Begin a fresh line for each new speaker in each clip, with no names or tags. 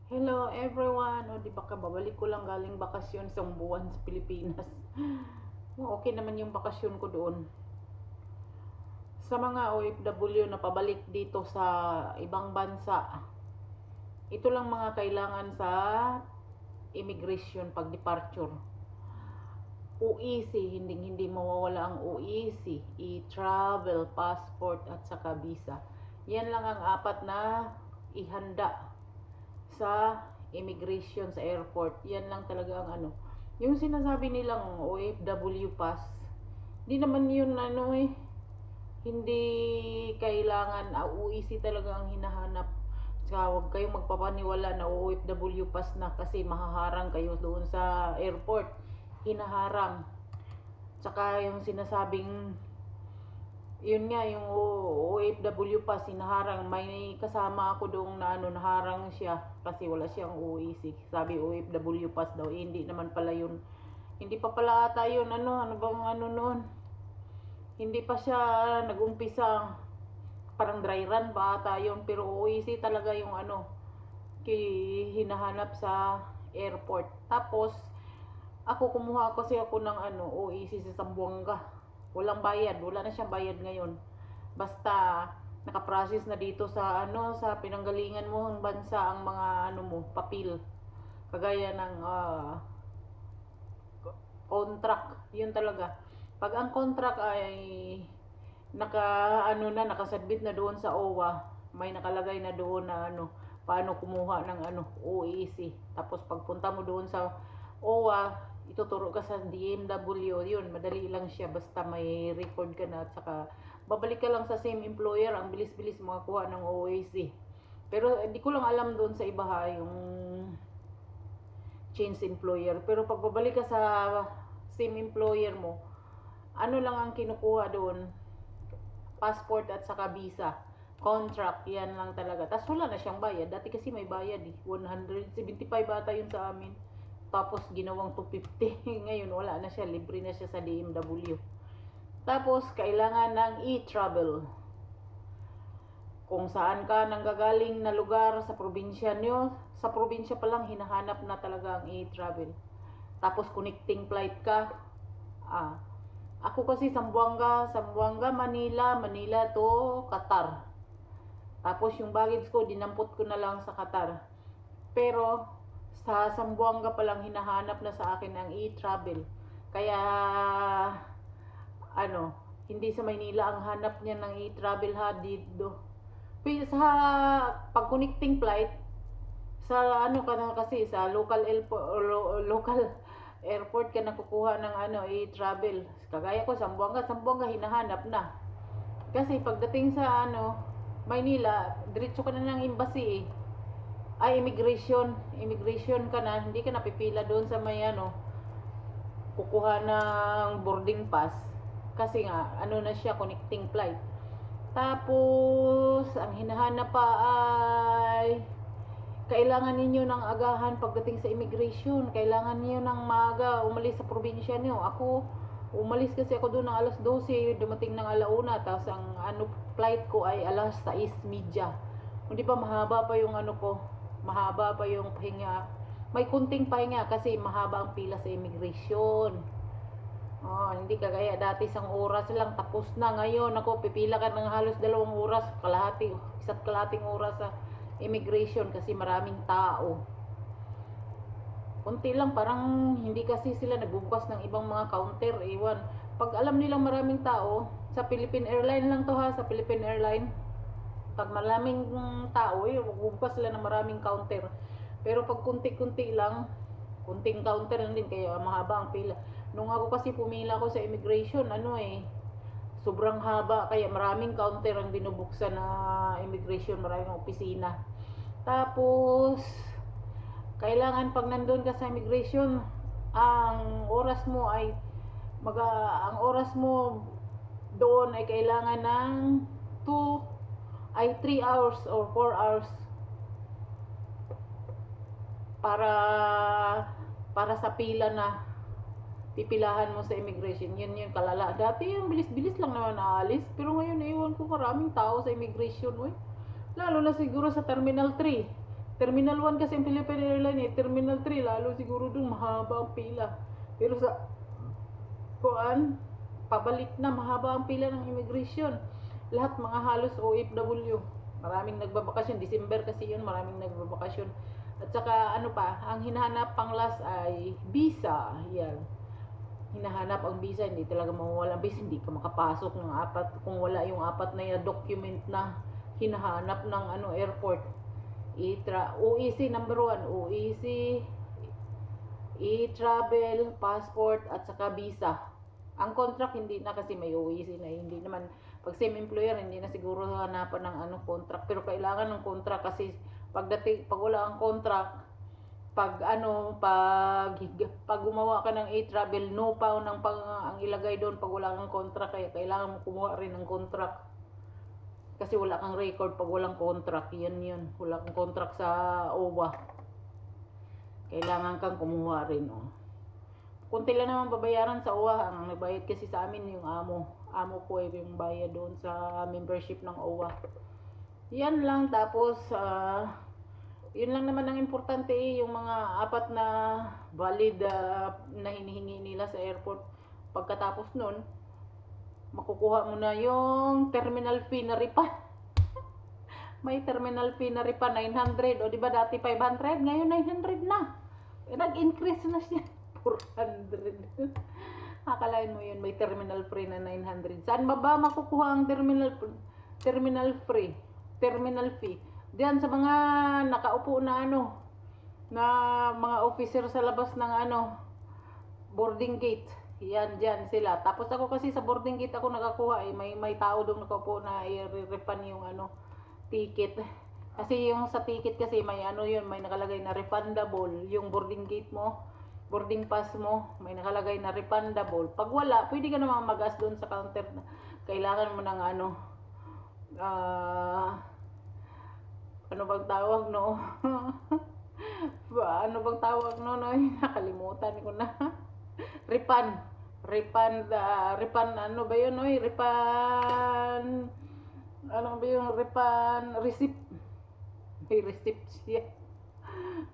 Hello everyone! O di ba kababalik ko lang galing bakasyon isang buwan sa Pilipinas. Okay naman yung bakasyon ko doon. Sa mga OFW na pabalik dito sa ibang bansa, ito lang mga kailangan sa immigration pag departure. OEC, hindi mawawala ang OEC, e-travel, passport at saka visa. Yan lang ang apat na ihanda sa immigration sa airport. Yan lang talaga ang ano. Yung sinasabi nilang OFW pass, hindi naman yun hindi kailangan OEC talaga ang hinahanap. Saka huwag kayong magpapaniwala na OFW pass na kasi mahaharang kayo doon sa airport. Hinaharang. Tsaka yung sinasabing yun nga yung OFW pa sinaharang, may kasama ako doong na naharang siya kasi wala siyang OEC. Sabi OFW pass daw, hindi naman pala yun. Hindi pa pala ata yun, ano bang noon, hindi pa siya nagumpisa, parang dry run ba ata yun, pero OEC talaga yung hinahanap sa airport. Tapos ako kumuha kasi ako ng OEC sa Zamboanga. Walang bayad, wala na siyang bayad ngayon. Basta naka-process na dito sa sa pinanggalingan mo ng bansa ang mga mo, papel. Kagaya ng contract, yun talaga. Pag ang contract ay nakasubmit na doon sa OWA, may nakalagay na doon na paano kumuha ng OEC. Tapos pagpunta mo doon sa OWA, ituturo ka sa DMW, yun, madali lang siya basta may record ka na at saka babalik ka lang sa same employer, ang bilis-bilis makakuha ng OAC. Pero hindi ko lang alam doon sa iba yung change employer. Pero pag babalik ka sa same employer mo, ano lang ang kinukuha doon? Passport at saka visa. Contract, yan lang talaga. Tapos wala na siyang bayad. Dati kasi may bayad 175 bata yun sa amin. Tapos ginawang 250. Ngayon wala na siya. Libre na siya sa DMW. Tapos kailangan ng e-travel. Kung saan ka nanggagaling na lugar sa probinsya nyo, sa probinsya pa lang hinahanap na talaga ang e-travel. Tapos connecting flight ka. Ako kasi Zamboanga, Manila, Manila to Qatar. Tapos yung baggage ko, dinampot ko na lang sa Qatar. Pero sa Zamboanga pa lang hinahanap na sa akin ang e-travel. Kaya hindi sa Maynila ang hanap niya ng e-travel dito. Sa pag connecting flight sa kasi sa local airport ka nakukuha ng e-travel. Kagaya ko Zamboanga hinahanap na. Kasi pagdating sa Maynila, diretso ka na ng embassy immigration ka na, hindi ka napipila doon sa may kukuha ng boarding pass kasi nga na siya connecting flight. Tapos ang hinahanap pa ay kailangan ninyo ng agahan pagdating sa immigration. Kailangan niyo ng maaga umalis sa probinsya niyo. Ako umalis kasi ako doon ng alas 12, dumating ng alauna, tapos ang flight ko ay alas 6:30. Hindi pa mahaba pa yung mahaba pa yung pahinga. May kunting pahinga kasi mahaba ang pila sa immigration. Hindi kagaya dati isang oras lang tapos na. Ngayon ako pipila ka ng halos 2 oras, isa't kalahating oras sa immigration kasi maraming tao. Kunti lang, parang hindi kasi sila nagbubukas ng ibang mga counter, iwan. Pag alam nilang maraming tao, sa Philippine Airline lang to sa Philippine Airline. Pag maraming tao, magbubukas sila ng maraming counter. Pero pag kunti-kunti lang, kunting counter lang din, kaya mahaba ang pila. Nung ako kasi pumila ko sa immigration, sobrang haba, kaya maraming counter ang binubuksan na immigration, maraming opisina. Tapos kailangan pag nandun ka sa immigration, ang oras mo doon ay kailangan ng 3 hours or 4 hours para sa pila na pipilahan mo sa immigration. Yun kalala. Dati yung bilis-bilis lang naman naalis, pero ngayon ewan ko, maraming tao sa immigration. Lalo na siguro sa Terminal 3. Terminal 1 kasi yung Philippine Airlines eh. Terminal 3, lalo siguro dun mahaba ang pila. Pero sa kuan, pabalik na mahaba ang pila ng immigration. Lahat mga halos OFW. Maraming nagbabakasyon. December kasi yun, maraming nagbabakasyon. At saka ano pa, ang hinahanap pang last ay visa. Yan. Hinahanap ang visa, hindi talaga mawawala ang visa, hindi ka makapasok ng apat kung wala yung apat na document na hinahanap ng airport. OEC number 1, OEC, e-travel, passport at saka visa. Ang contract hindi na kasi may OEC na, hindi naman pag same employer hindi na siguro hanapan ng contract, pero kailangan ng contract kasi pag wala ang contract, pag gumawa ka ng e-travel, no pa ang ilagay doon pag wala kang contract, kaya kailangan mo kumuha rin ng contract. Kasi wala kang record pag walang contract, yun. Wala kang contract sa OWA. Kailangan kang kumuha rin, oh. Kunti lang naman babayaran sa OWA, ang nagbayad kasi sa amin yung amo. Amo ko yung bayad doon sa membership ng OWA. Yan lang, tapos yun lang naman ang importante yung mga apat na valid na hinihingi nila sa airport. Pagkatapos nun, makukuha mo na yung terminal fee na refund. May terminal fee na refund 900, o di ba dati 500, ngayon 900 na. Nag-increase na siya 400. Akalain mo yun, may terminal free na 900. Saan ba makukuha ang terminal fee? Diyan sa mga nakaupo na na mga officer sa labas ng boarding gate. Yan, diyan sila. Tapos ako kasi sa boarding gate ako nakakuha may tao doon nakaupo na i-refund yung ticket. Kasi yung sa ticket kasi may yun, may nakalagay na refundable. Yung boarding gate mo, boarding pass mo, may nakalagay na refundable. Pag wala, pwede ka naman mag-ask doon sa counter na kailangan mo ng ano bang tawag no? Ano bang tawag no? Nakalimutan ko na. refund ano ba yun refund receipt. May receipt siya.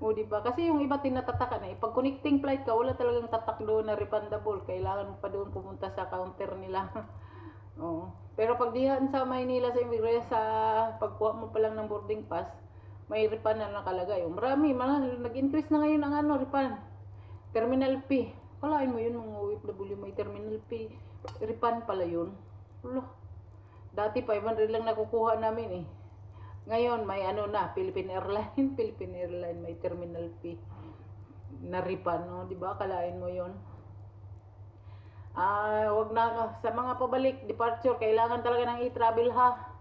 O diba? Kasi yung iba tinatatakan pag connecting flight ka, wala talagang tatak doon na refundable. Kailangan mo pa doon pumunta sa counter nila. Oo. Pero pag diyan sa Maynila sa immigration, sa pagkuha mo pa lang ng boarding pass, may refund na nakalagay. Marami, nag-increase na ngayon ang refund. Terminal fee. Kalain mo yun mga OFW, may terminal fee. Refund pala yun. Wala. Dati 500 lang nakukuha namin Ngayon may Philippine Airlines may terminal fee na refund, no? 'Di ba? Kalain mo 'yon. Wag na sa mga pabalik, departure, kailangan talaga ng e-travel ha.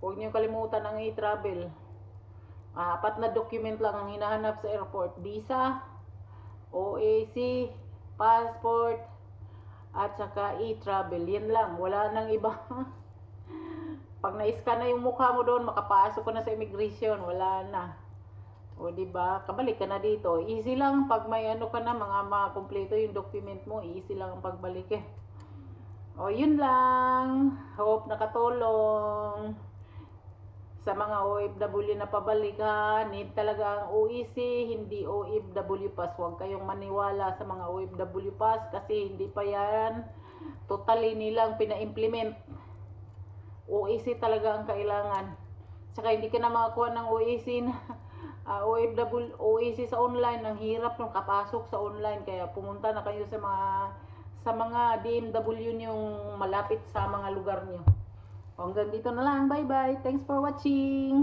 Huwag niyo kalimutan ang e-travel. Apat na document lang ang hinahanap sa airport: visa, OAC, passport, at saka e-travel. Yan lang, wala nang iba. Pag na-scan na yung mukha mo doon, makapasok ka na sa immigration, wala na. O diba, kabalik ka na dito. Easy lang pag may ka na, mga kompleto yung document mo, easy lang ang pagbalik O yun lang. Hope nakatulong sa mga OFW na pabalik ha. Need talaga ang OEC, hindi OFW pass. Huwag kayong maniwala sa mga OFW pass kasi hindi pa yan totally nilang pina-implement. OEC talaga ang kailangan. Saka hindi ka na makakuha ng OEC na OEC sa online. Ang hirap nung kapasok sa online. Kaya pumunta na kayo sa mga DMW yung malapit sa mga lugar niyo. Hanggang dito na lang. Bye bye. Thanks for watching.